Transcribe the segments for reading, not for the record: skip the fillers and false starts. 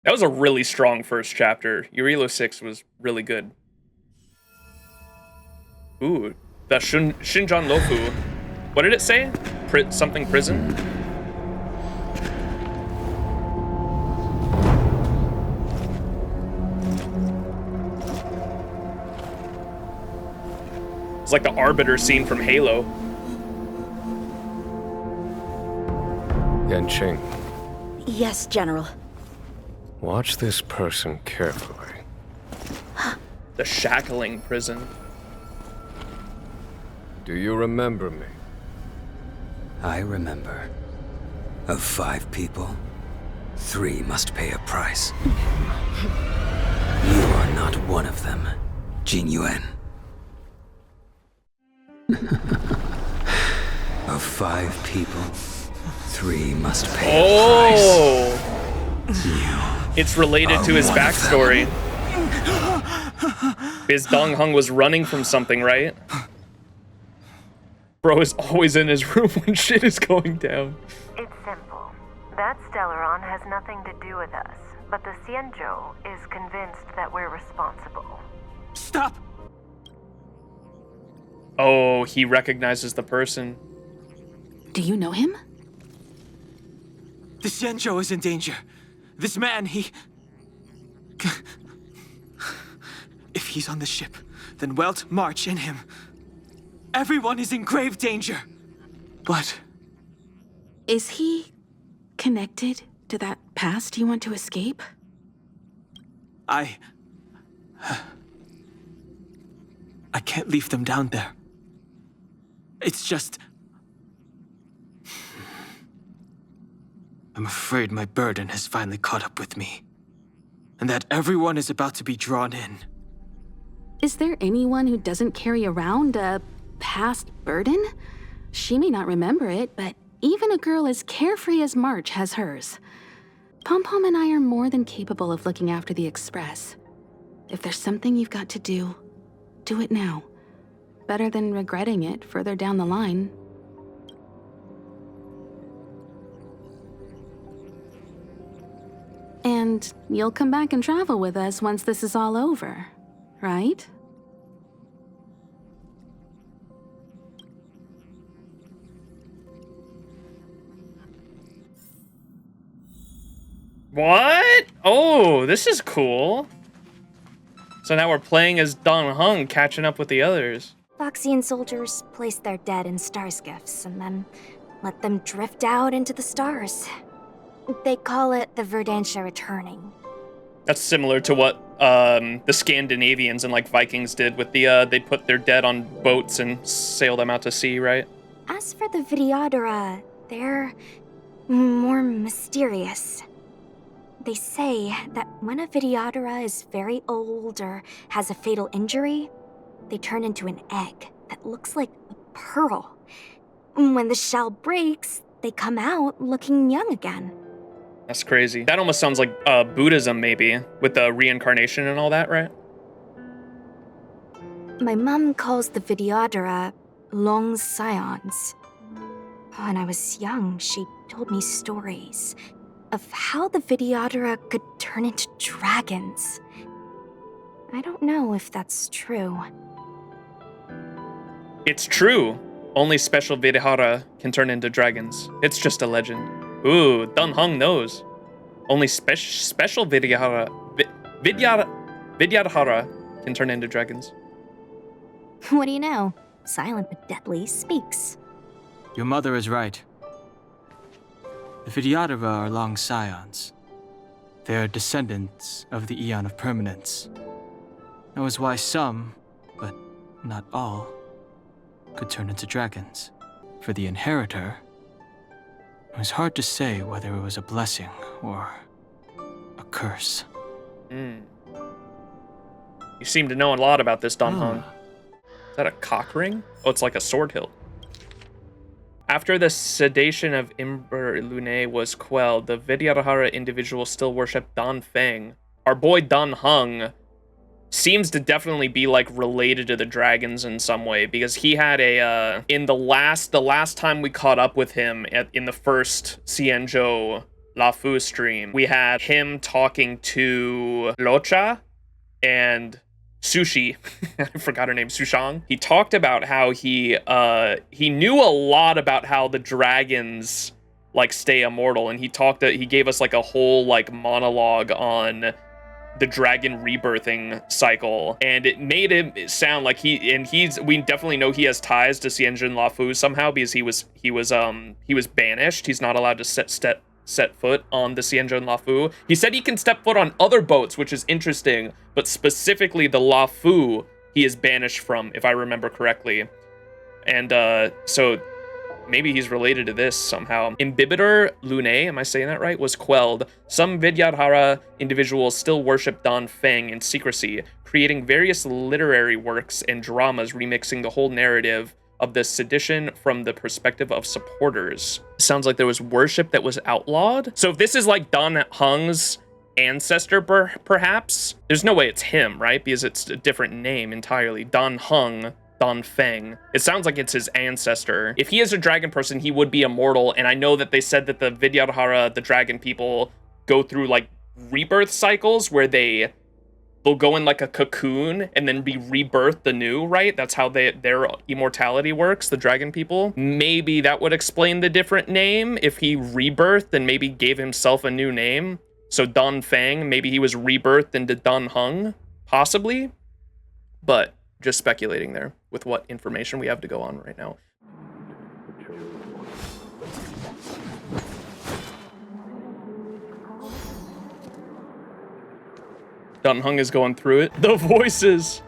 That was a really strong first chapter. Yurilo 6 was really good. Ooh, the Xinjiang Luofu. What did it say? Something prison? It's like the Arbiter scene from Halo. Yanqing. Yes, General. Watch this person carefully. The shackling prison. Do you remember me? I remember. Of 5 people, 3 must pay a price. You are not one of them, Jin Yuan. Of 5 people, 3 must pay a price. It's related to his backstory. His Dong Heng was running from something, right? Bro is always in his room when shit is going down. It's simple. That Stellaron has nothing to do with us, but the XianZhou is convinced that we're responsible. Stop! Oh, he recognizes the person. Do you know him? The XianZhou is in danger. This man, If he's on the ship, then Welt, March, and him. Everyone is in grave danger. But... Is he connected to that past you want to escape? I can't leave them down there. It's just... I'm afraid my burden has finally caught up with me. And that everyone is about to be drawn in. Is there anyone who doesn't carry around a past burden? She may not remember it, but even a girl as carefree as March has hers. Pom-Pom and I are more than capable of looking after the Express. If there's something you've got to do it now. Better than regretting it further down the line. And you'll come back and travel with us once this is all over, right? What? Oh, this is cool. So now we're playing as Dong Heng, catching up with the others. Foxian soldiers place their dead in stars gifts and then let them drift out into the stars. They call it the Verdantia returning. That's similar to what the Scandinavians and like Vikings did with the they put their dead on boats and sail them out to sea, right? As for the Vidyadhara, they're more mysterious. They say that when a Vidyadhara is very old or has a fatal injury, they turn into an egg that looks like a pearl. When the shell breaks, they come out looking young again. That's crazy. That almost sounds like Buddhism, maybe, with the reincarnation and all that, right? My mom calls the Vidyadhara long scions. When I was young, she told me stories of how the Vidyadhara could turn into dragons. I don't know if that's true. It's true. Only special Vidyadhara can turn into dragons. It's just a legend. Ooh, Dun Heng knows. Only special Vidyadhara can turn into dragons. What do you know? Silent but deadly speaks. Your mother is right. The Vidyadhara are long scions. They are descendants of the Aeon of Permanence. That was why some, but not all, could turn into dragons. For the inheritor, it was hard to say whether it was a blessing or a curse. You seem to know a lot about this, Dong Heng. Is that a cock ring? Oh, it's like a sword hilt. After the sedation of Imbibitor Lunae was quelled, the Vidyadhara individuals still worship Dan Feng. Our boy Dan Heng seems to definitely be like related to the dragons in some way, because he had a in the last time we caught up with him in the first XianZhou Luofu stream, we had him talking to Locha and Sushi. I forgot her name, Sushang. He talked about how he knew a lot about how the dragons like stay immortal, and he gave us like a whole like monologue on the dragon rebirthing cycle, and it made him sound like we definitely know he has ties to XianZhou Luofu somehow, because he was banished. He's not allowed to set foot on the XianZhou Luofu. He said he can step foot on other boats, which is interesting, but specifically the Luofu he is banished from, if I remember correctly. And so maybe he's related to this somehow. Imbibitor Lunae, am I saying that right, was quelled. Some Vidyadhara individuals still worship Dan Feng in secrecy, creating various literary works and dramas remixing the whole narrative of the sedition from the perspective of supporters. Sounds like there was worship that was outlawed. So if this is like Dan Heng's ancestor, perhaps? There's no way it's him, right? Because it's a different name entirely. Dan Heng, Dan Feng. It sounds like it's his ancestor. If he is a dragon person, he would be immortal, and I know that they said that the Vidyadhara, the dragon people, go through like rebirth cycles where they'll go in like a cocoon and then be rebirthed anew, right? That's how their immortality works, the dragon people. Maybe that would explain the different name. If he rebirthed and maybe gave himself a new name. So Dan Feng, maybe he was rebirthed into Dan Heng, possibly. But just speculating there with what information we have to go on right now. Dan Heng is going through it. The voices.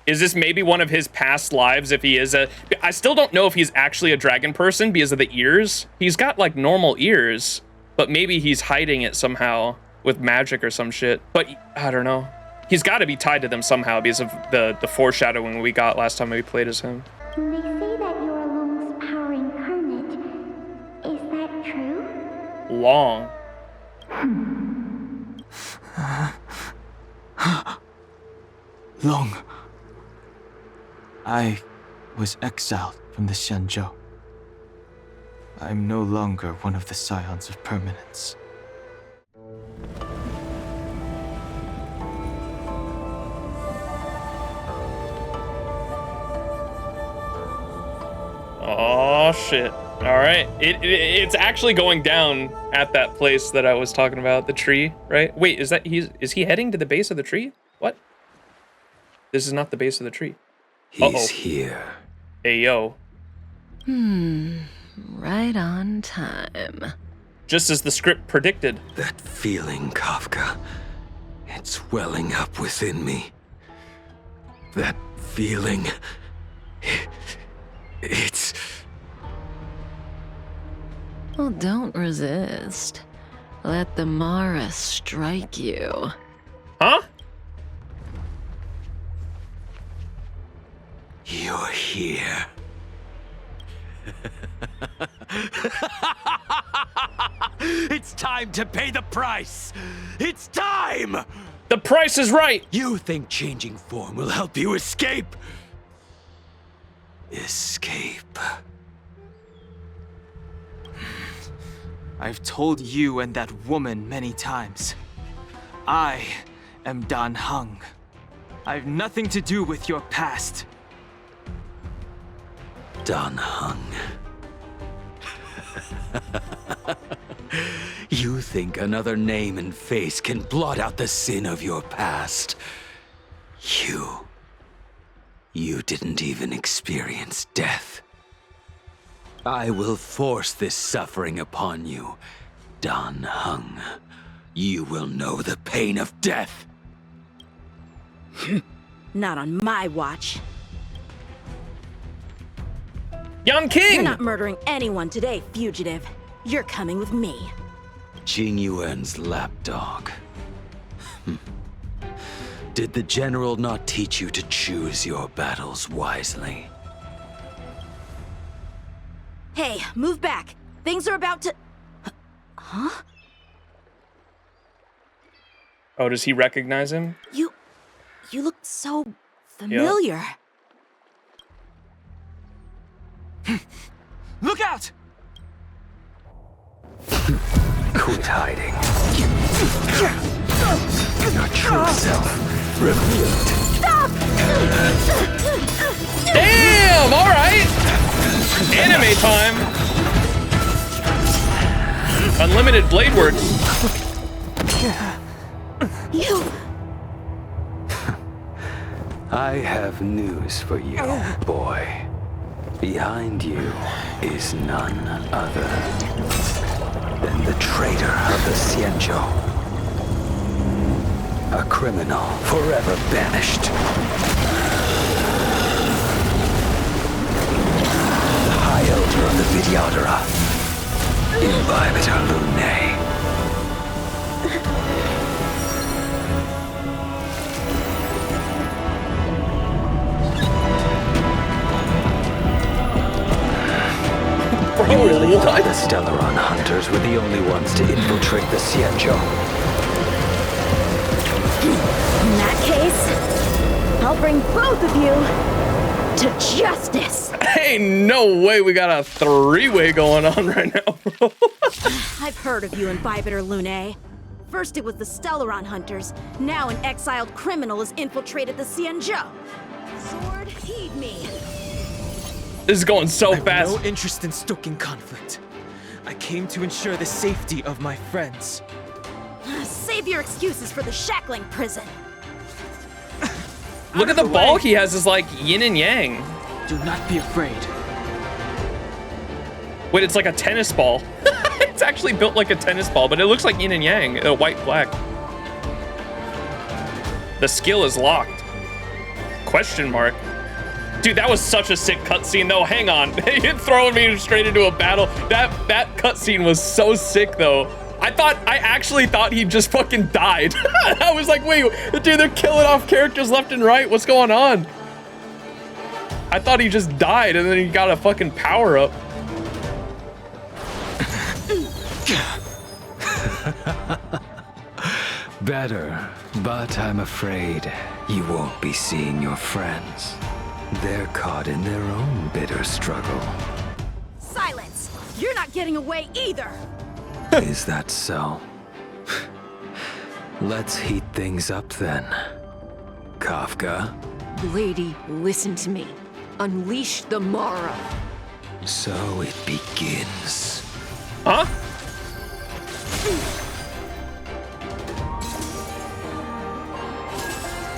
Is this maybe one of his past lives if he is I still don't know if he's actually a dragon person because of the ears. He's got like normal ears, but maybe he's hiding it somehow with magic or some shit. But I don't know. He's got to be tied to them somehow because of the foreshadowing we got last time we played as him. They say that you are Long's power incarnate. Is that true? Long. Long. I was exiled from the XianZhou. I'm no longer one of the Scions of Permanence. Oh shit. All right. It's actually going down at that place that I was talking about, the tree, right? Wait, is he heading to the base of the tree? What? This is not the base of the tree. He's here. Hey, yo. Right on time. Just as the script predicted. That feeling, Kafka. It's welling up within me. That feeling. It's... Well, don't resist. Let the Mara strike you. Huh? You're here. It's time to pay the price! It's time! The price is right! You think changing form will help you escape? Escape. I've told you and that woman many times. I am Dan Heng. I've nothing to do with your past. Dan Heng. You think another name and face can blot out the sin of your past? You didn't even experience death. I will force this suffering upon you, Dan Heng. You will know the pain of death. Not on my watch. Yanqing! You're not murdering anyone today, fugitive. You're coming with me. Jingyuan's lapdog. Did the general not teach you to choose your battles wisely? Hey, move back. Things are about to... Huh? Oh, does he recognize him? You look so familiar. Look out! Quit hiding. Your true self revealed. Stop! Damn! All right. Anime time. Unlimited blade works. You. I have news for you, boy. Behind you is none other than the traitor of the XianZhou. A criminal forever banished. The High Elder of the Vidyadhara, Imbibitor Lunae. You really thought the Stellaron hunters were the only ones to infiltrate the XianZhou. In that case, I'll bring both of you to justice. Ain't no way we got a three-way going on right now, bro. I've heard of you, Imbibitor Lunae. First it was the Stellaron hunters, now an exiled criminal has infiltrated the XianZhou. Sword, heed me. This is going so I have fast. no interest in stoking conflict. I came to ensure the safety of my friends. Save your excuses for the shackling prison. Look at the ball he has is like yin and yang. Do not be afraid. Wait, it's like a tennis ball. It's actually built like a tennis ball, but it looks like yin and yang, white, black. The skill is locked. Question mark. Dude, that was such a sick cutscene though. Hang on, you're throwing me straight into a battle. That cutscene was so sick though. I actually thought he just fucking died. I was like, wait, dude, they're killing off characters left and right. What's going on? I thought he just died and then he got a fucking power up. Better, but I'm afraid you won't be seeing your friends. They're caught in their own bitter struggle. Silence! You're not getting away either! Is that so? Let's heat things up then. Kafka? Lady, listen to me. Unleash the Mara. So it begins. Huh?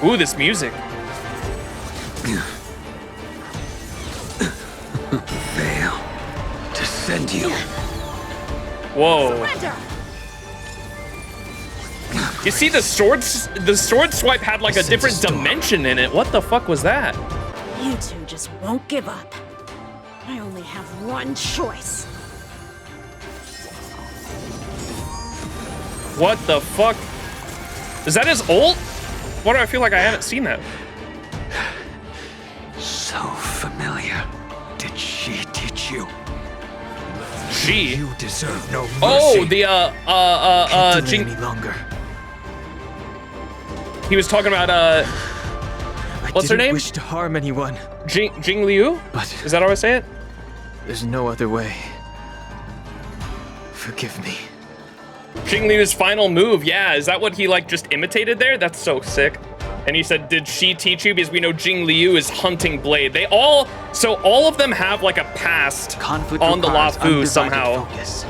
Ooh, this music. Veil to send you. Whoa. Surrender! You see the sword swipe had like a different dimension in it. What the fuck was that? You two just won't give up. I only have one choice. What the fuck? Is that his ult? Why do I feel like I haven't seen that? So familiar. Did she teach you? She? You deserve no mercy. Oh, the Can't delay Jing. any longer. He was talking about what's her name? I didn't wish to harm anyone. Jing Liu? But Is that how I say it? there's no other way. Forgive me. Jing Liu's final move, yeah. Is that what he like just imitated there? That's so sick. And he said, did she teach you? Because we know Jing Liu is hunting Blade. So all of them have like a past Conflict on the requires Luofu undivided somehow. Focus.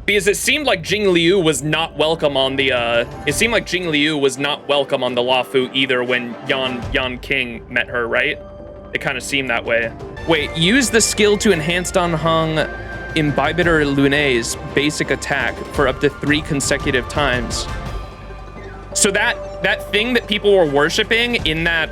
Because it seemed like Jing Liu was not welcome on the, Luofu either when Yanqing met her, right? It kind of seemed that way. Wait, use the skill to enhance Dan Heng Imbibitor Lunae's basic attack for up to 3 consecutive times. So that thing that people were worshiping in that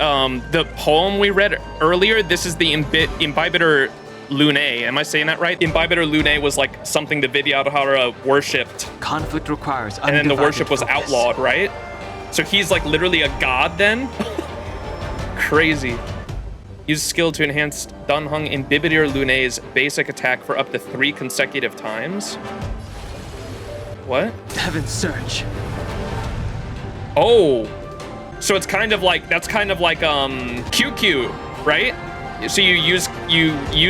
the poem we read earlier, this is the Imbibitor Lunae. Am I saying that right? Imbibitor Lunae was like something the Vidyadhara worshipped. Conflict requires And then the worship was focus. outlawed, right? So he's like literally a god then? Crazy. Use skill to enhance Dan Heng Imbibitor Lunae's basic attack for up to 3 consecutive times. What? Heaven's Surge. Oh, so it's kind of like, that's kind of like QQ, right? So you use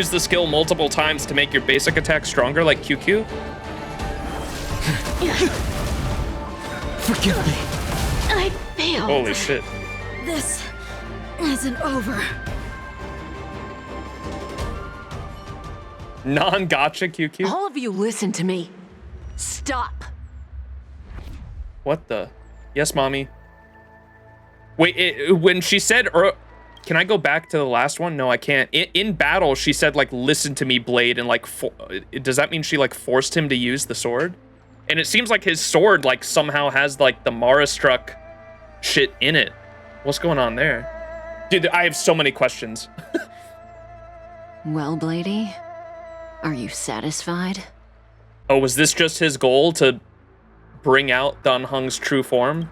the skill multiple times to make your basic attack stronger, like QQ? Forgive me. I failed. Holy shit. This isn't over. Non-gotcha QQ? All of you listen to me. Stop. What the? Yes, mommy. Wait, when she said, can I go back to the last one? No, I can't. In battle, she said, like, listen to me, Blade, and, like, does that mean she, like, forced him to use the sword? And it seems like his sword, like, somehow has, like, the Mara struck shit in it. What's going on there? Dude, I have so many questions. Well, Bladey, are you satisfied? Oh, was this just his goal to bring out Dan Heng's true form?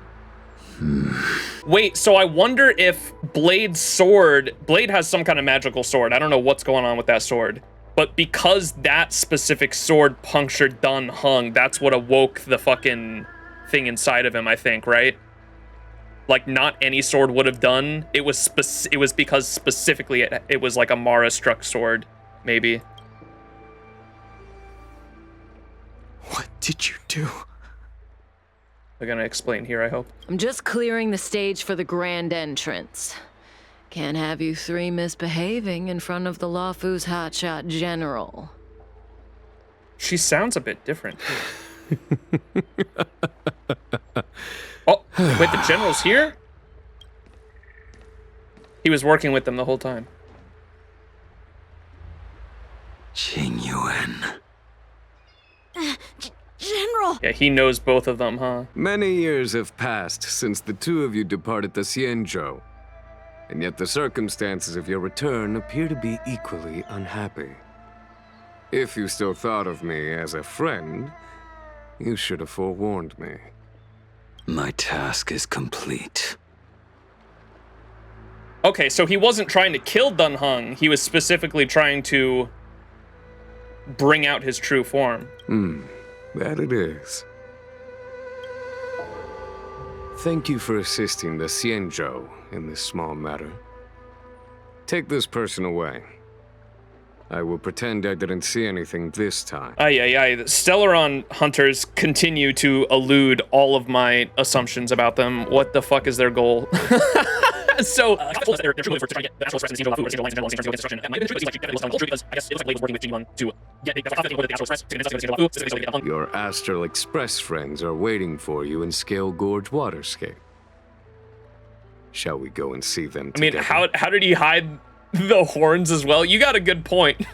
Wait, so I wonder if Blade has some kind of magical sword. I don't know what's going on with that sword. But because that specific sword punctured Dan Heng, that's what awoke the fucking thing inside of him, I think, right? Like, not any sword would have done. It was because specifically it was like a Mara-struck sword, maybe. What did you do? They're gonna explain here, I hope. I'm just clearing the stage for the grand entrance. Can't have you three misbehaving in front of the Luofu's hotshot general. She sounds a bit different. Oh, wait, the general's here? He was working with them the whole time. Qingyuan. General! Yeah, he knows both of them, huh? Many years have passed since the two of you departed the XianZhou, and yet the circumstances of your return appear to be equally unhappy. If you still thought of me as a friend, you should have forewarned me. My task is complete. Okay, so he wasn't trying to kill Dan Heng. He was specifically trying to bring out his true form. That it is. Thank you for assisting the XianZhou in this small matter. Take this person away. I will pretend I didn't see anything this time. The Stellaron hunters continue to elude all of my assumptions about them. What the fuck is their goal? So, your Astral Express friends are waiting for you in Scale Gorge Waterscape. Shall we go and see them together? I mean, how did he hide the horns as well? You got a good point.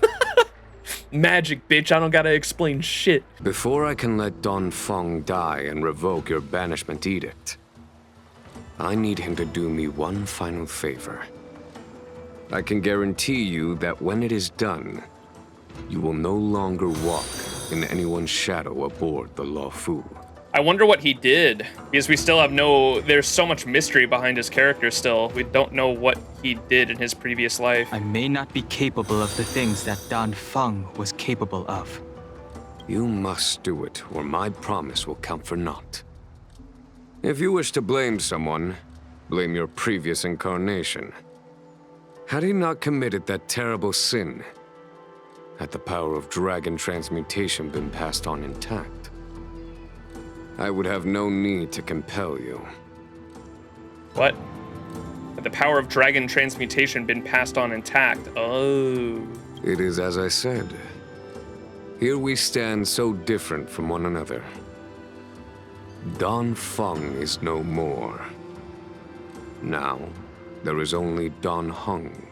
Magic, bitch. I don't gotta explain shit. Before I can let Don Feng die and revoke your banishment edict, I need him to do me one final favor. I can guarantee you that when it is done, you will no longer walk in anyone's shadow aboard the Luofu. I wonder what he did, because we still have there's so much mystery behind his character still. We don't know what he did in his previous life. I may not be capable of the things that Dan Feng was capable of. You must do it, or my promise will count for naught. If you wish to blame someone, blame your previous incarnation. Had he not committed that terrible sin, had the power of dragon transmutation been passed on intact, I would have no need to compel you. What? Had the power of dragon transmutation been passed on intact? Oh. It is as I said. Here we stand so different from one another. Dan Feng is no more. Now, there is only Dan Heng.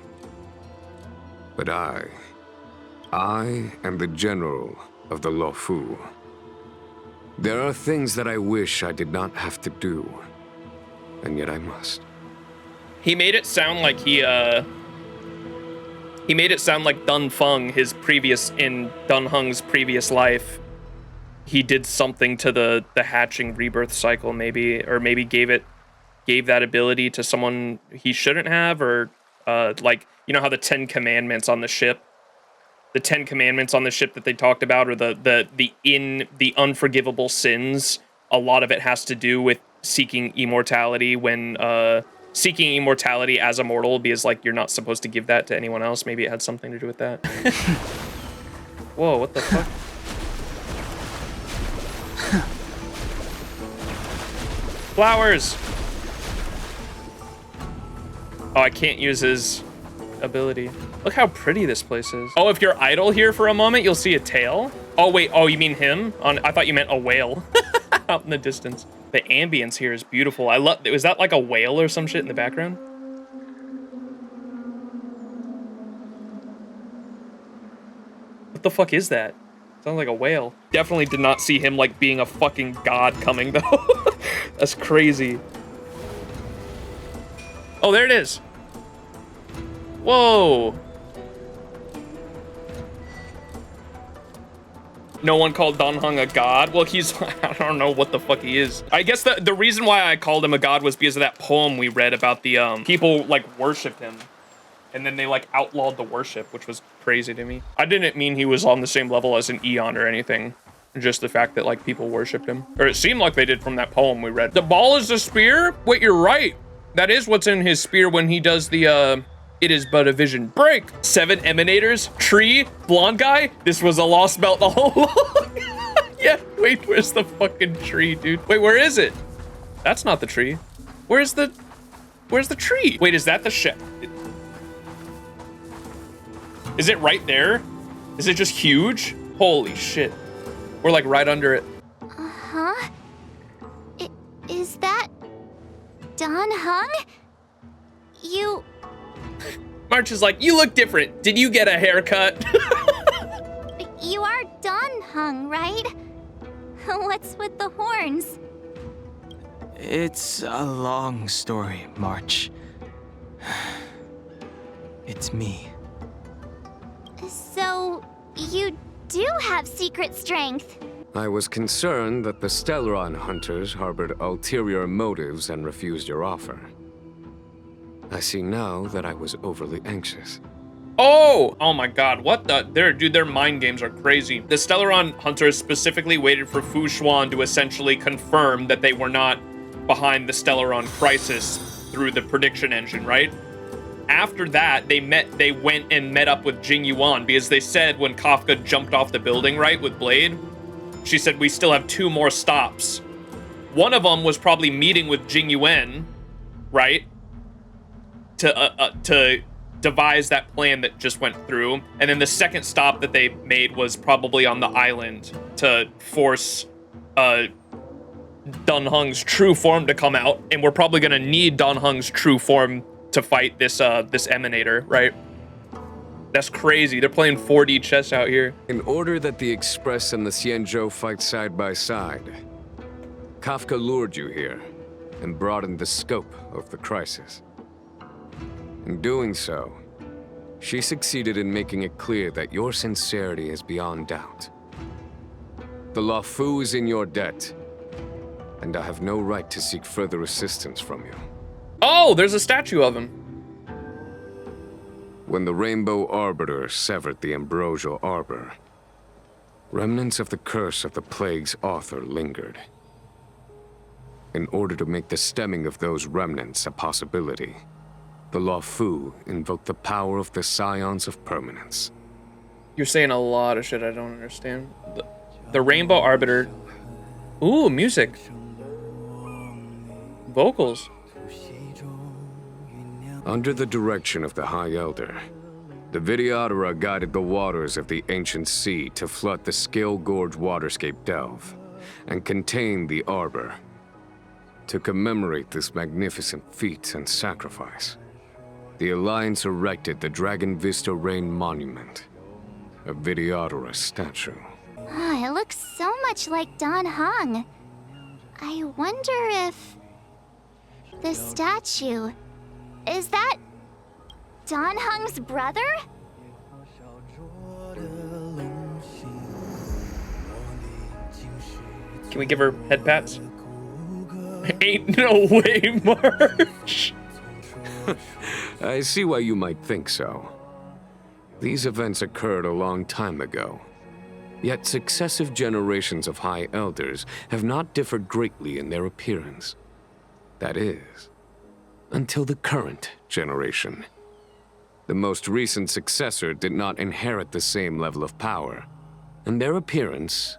But I am the general of the Luofu. There are things that I wish I did not have to do, and yet I must. He made it sound like he made it sound like Dan Feng, in Dan Heng's previous life, he did something to the hatching rebirth cycle, maybe, or maybe gave that ability to someone he shouldn't have, or like, you know how the 10 commandments on the ship, that they talked about, or the unforgivable sins, a lot of it has to do with seeking immortality when seeking immortality as a mortal, because like you're not supposed to give that to anyone else. Maybe it had something to do with that. Whoa, what the fuck? Flowers! Oh, I can't use his ability. Look how pretty this place is. Oh, if you're idle here for a moment, you'll see a tail. Oh, wait. Oh, you mean him? I thought you meant a whale out in the distance. The ambience here is beautiful. I love... Was that like a whale or some shit in the background? What the fuck is that? Sounds like a whale. Definitely did not see him like being a fucking god coming though. That's crazy. Oh, there it is. Whoa. No one called Dan Heng a god? Well, he's, I don't know what the fuck he is. I guess the reason why I called him a god was because of that poem we read about the people like worshipped him. And then they like outlawed the worship, which was crazy to me. I didn't mean he was on the same level as an Eon or anything. Just the fact that like people worshipped him. Or it seemed like they did from that poem we read. The ball is the spear? Wait, you're right. That is what's in his spear when he does the, it is but a vision. Break! 7 emanators, tree, blonde guy. This was a lost belt the whole long. Yeah, wait, where's the fucking tree, dude? Wait, where is it? That's not the tree. Where's the tree? Wait, is that the ship? Is it right there? Is it just huge? Holy shit. We're like right under it. Uh-huh. Is that Dan Heng? You... March is like, you look different. Did you get a haircut? You are Dan Heng, right? What's with the horns? It's a long story, March. It's me. So, you do have secret strength. I was concerned that the Stellaron hunters harbored ulterior motives and refused your offer. I see now that I was overly anxious. Oh my god, what the? Dude, their mind games are crazy. The Stellaron hunters specifically waited for Fu Xuan to essentially confirm that they were not behind the Stellaron crisis through the prediction engine, right? After that, they went and met up with Jing Yuan because they said when Kafka jumped off the building, right, with Blade, she said, we still have 2 more stops. One of them was probably meeting with Jing Yuan, right, to devise that plan that just went through. And then the second stop that they made was probably on the island to force Dan Heng's true form to come out. And we're probably going to need Dan Heng's true form to fight this this emanator, right? That's crazy. They're playing 4D chess out here. In order that the Express and the XianZhou fight side by side, Kafka lured you here and broadened the scope of the crisis. In doing so, she succeeded in making it clear that your sincerity is beyond doubt. The Luofu is in your debt, and I have no right to seek further assistance from you. Oh, there's a statue of him. When the Rainbow Arbiter severed the Ambrosial Arbor, remnants of the curse of the plague's author lingered. In order to make the stemming of those remnants a possibility, the Luofu invoked the power of the Scions of Permanence. You're saying a lot of shit I don't understand. The Rainbow Arbiter. Ooh, music. Vocals. Under the direction of the High Elder, the Videodora guided the waters of the ancient sea to flood the Scale Gorge waterscape delve and contain the Arbor. To commemorate this magnificent feat and sacrifice, the Alliance erected the Dragon Vista Rain Monument, a Videodora statue. It looks so much like Dan Heng. I wonder if... the statue... is that... Dan Heng's brother? Can we give her head pats? Ain't no way, March. I see why you might think so. These events occurred a long time ago. Yet successive generations of High Elders have not differed greatly in their appearance. That is, until the current generation. The most recent successor did not inherit the same level of power, and their appearance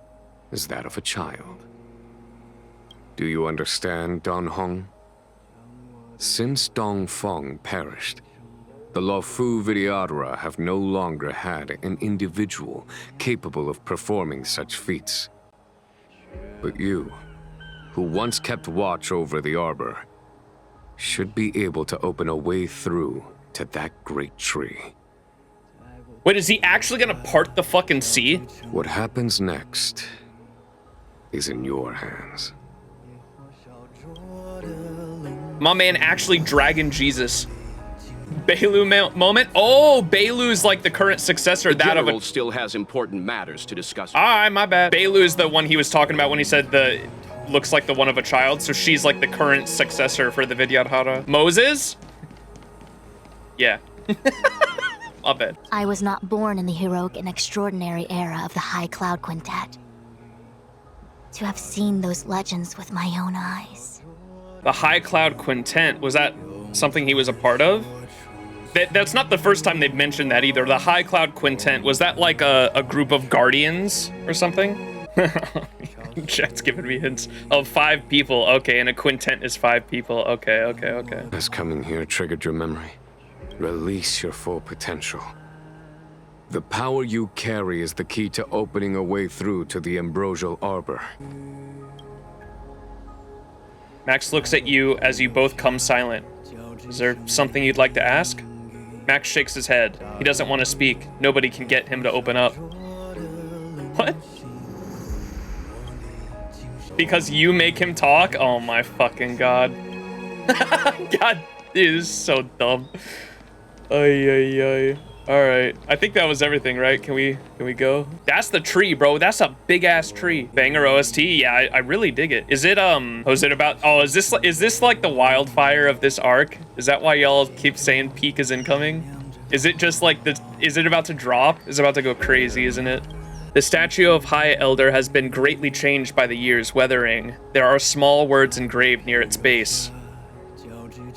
is that of a child. Do you understand, Don Heng? Since Dong Feng perished, the Luofu Vidyadhara have no longer had an individual capable of performing such feats. But you, who once kept watch over the arbor, should be able to open a way through to that great tree. Wait, is he actually gonna part the fucking sea? What happens next is in your hands. My man actually Dragon Jesus. Bailu moment? Oh, Bailu's like the current successor. The general still has important matters to discuss. Ah, my bad. Bailu is the one he was talking about when he said the looks like the one of a child. So she's like the current successor for the Vidyadhara. Moses? Yeah. My bad. I was not born in the heroic and extraordinary era of the High Cloud Quintet. To have seen those legends with my own eyes. The High Cloud Quintet, was that something he was a part of? That's not the first time they've mentioned that either. The High Cloud Quintet, was that like a group of guardians or something? Chat's giving me hints of 5 people. Okay, and a quintet is 5 people. Okay. Has coming here triggered your memory? Release your full potential. The power you carry is the key to opening a way through to the ambrosial arbor. Max looks at you as you both come silent. Is there something you'd like to ask? Max shakes his head. He doesn't want to speak. Nobody can get him to open up. What? Because you make him talk? Oh my fucking god. God, dude, this is so dumb. Ay. Alright, I think that was everything, right? Can we go? That's the tree, bro. That's a big ass tree. Banger OST. Yeah, I really dig it. Is it is this like the wildfire of this arc? Is that why y'all keep saying peak is incoming? Is it just like is it about to drop? It's about to go crazy, isn't it? The statue of High Elder has been greatly changed by the years' weathering. There are small words engraved near its base.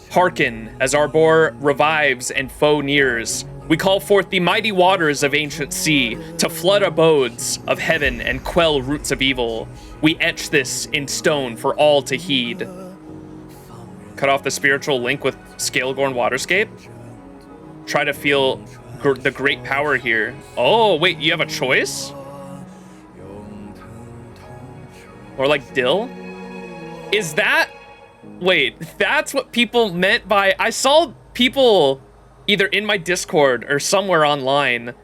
Hearken, as Arbor revives and foe nears. We call forth the mighty waters of ancient sea to flood abodes of heaven and quell roots of evil. We etch this in stone for all to heed. Cut off the spiritual link with Scalagorn Waterscape? Try to feel the great power here. Oh, wait, you have a choice? Or like DHIL? Is that... Wait, that's what people meant by... I saw people either in my Discord or somewhere online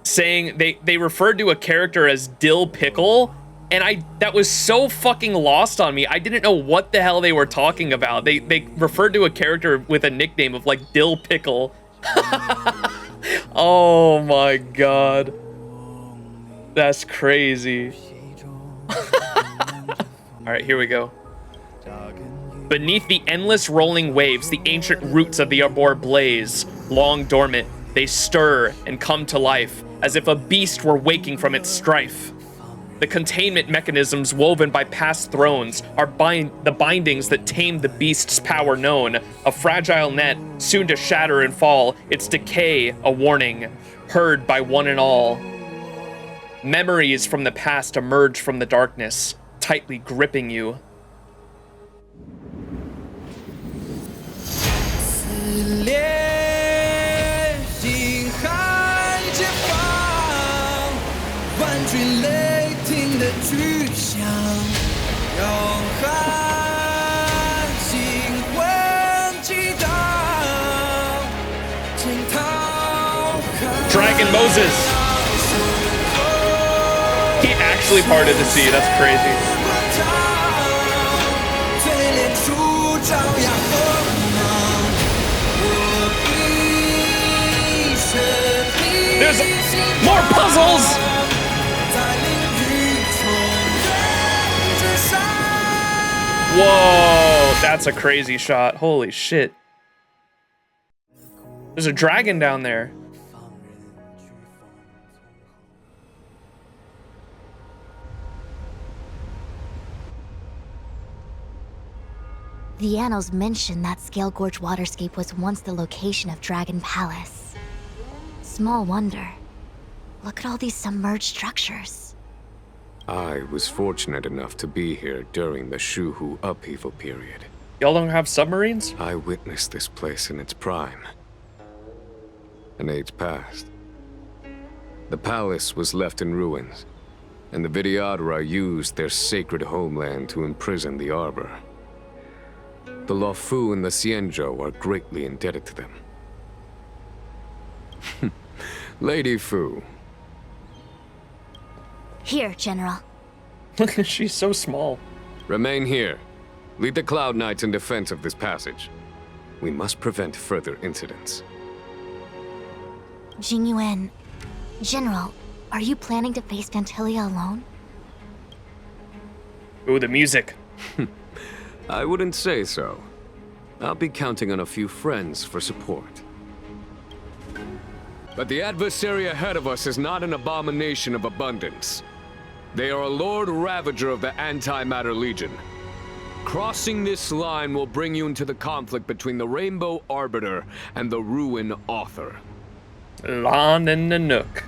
saying they referred to a character as Dill Pickle, and that was so fucking lost on me. I didn't know what the hell they were talking about. They referred to a character with a nickname of like Dill Pickle. Oh my god. That's crazy. Alright, here we go. Beneath the endless rolling waves, the ancient roots of the arbor blaze. Long dormant, they stir and come to life, as if a beast were waking from its strife. The containment mechanisms woven by past thrones are the bindings that tame the beast's power known. A fragile net, soon to shatter and fall, its decay a warning, heard by one and all. Memories from the past emerge from the darkness, tightly gripping you. Dragon Moses. He actually parted the sea. That's crazy. There's more puzzles! Whoa, that's a crazy shot. Holy shit. There's a dragon down there. The annals mention that Scale Gorge Waterscape was once the location of Dragon Palace. Small wonder. Look at all these submerged structures. I was fortunate enough to be here during the Shuhu upheaval period. Y'all don't have submarines? I witnessed this place in its prime. An age passed. The palace was left in ruins, and the Vidyadhara used their sacred homeland to imprison the Arbor. The Luofu and the XianZhou are greatly indebted to them. Lady Fu. Here, General. She's so small. Remain here. Lead the Cloud Knights in defense of this passage. We must prevent further incidents. Jingyuan, General, are you planning to face Vantilia alone? Ooh, the music. I wouldn't say so. I'll be counting on a few friends for support. But the adversary ahead of us is not an abomination of abundance. They are a Lord Ravager of the Antimatter Legion. Crossing this line will bring you into the conflict between the Rainbow Arbiter and the Ruin Author. Lon and Nanook.